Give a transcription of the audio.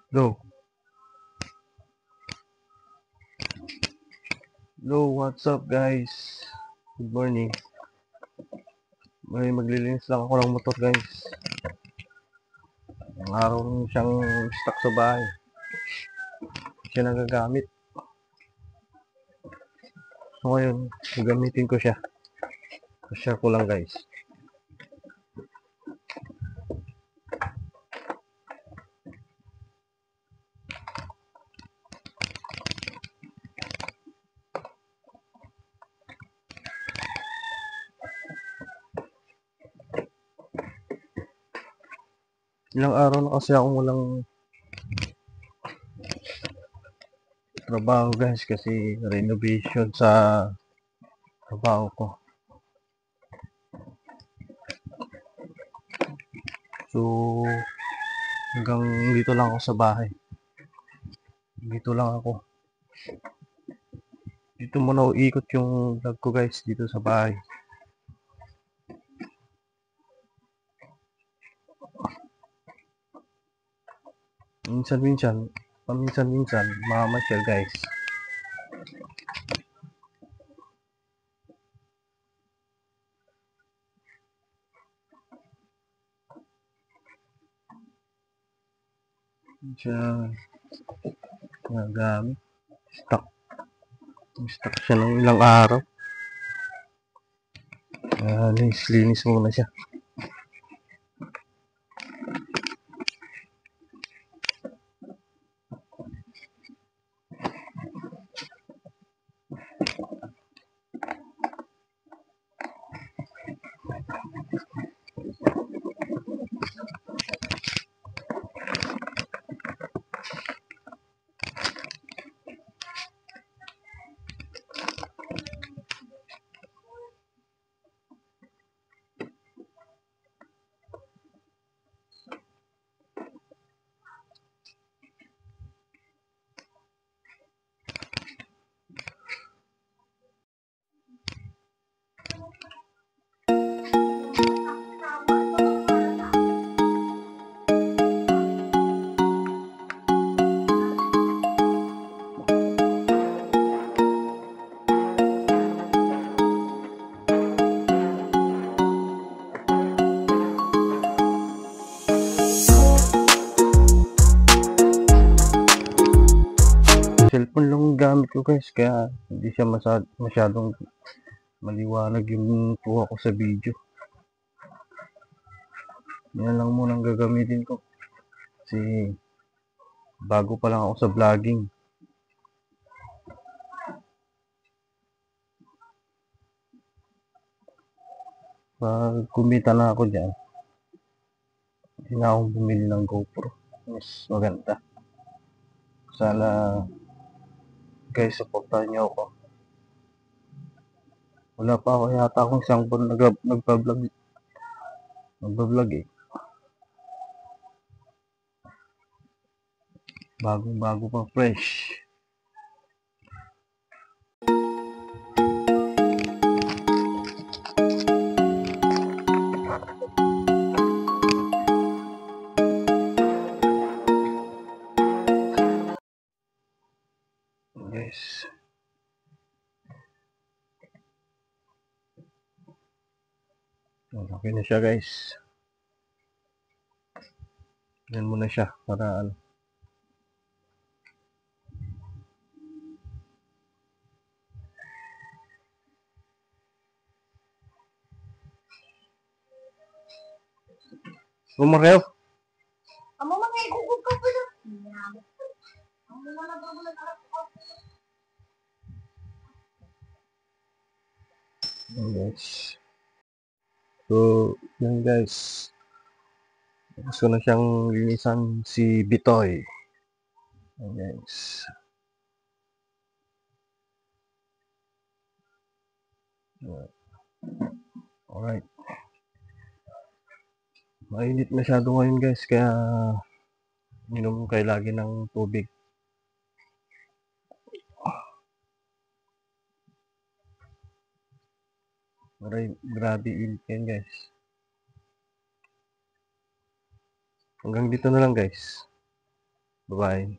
Go. Hello, what's up guys? Good morning. Maglilinis lang ako ng motor guys. Ang araw siyang stock sa bahay. Siya nagagamit. So ngayon, gagamitin ko siya. Share ko lang guys. Ilang araw na kasi akong walang trabaho guys kasi renovation sa trabaho ko. So hanggang dito lang ako sa bahay. Dito lang ako. Dito muna uikot yung vlog ko guys dito sa bahay. Paminsan-minsan, mamasyal guys. Siya nagamit. Stock. Stock siya ng ilang araw. Linis muna siya. Cellphone lang yung gamit ko guys, kaya hindi siya masyadong maliwanag yung kuha ko sa video. Yan lang muna ang gagamitin ko. Kasi bago pa lang ako sa vlogging. Pag kumita na ako dyan, hindi na akong bumili ng GoPro. Mas maganda. Sana guys, supportahan niyo ako. Wala pa ako yata akong isang buwan nagbablog eh. Bagong-bago pa, fresh. Guys. Okay na siya guys. Yan muna siya para ano. Umareo. Amo mga igugug ka pa doon. Amo mga nagbabulan ako. Guys. So, yan guys. Gusto na siyang linisan si Bitoy. Yan guys. Alright. Mainit masyado ngayon guys, kaya minom kayo lagi ng tubig. Grabe init yan guys. Hanggang dito na lang guys. Bye-bye.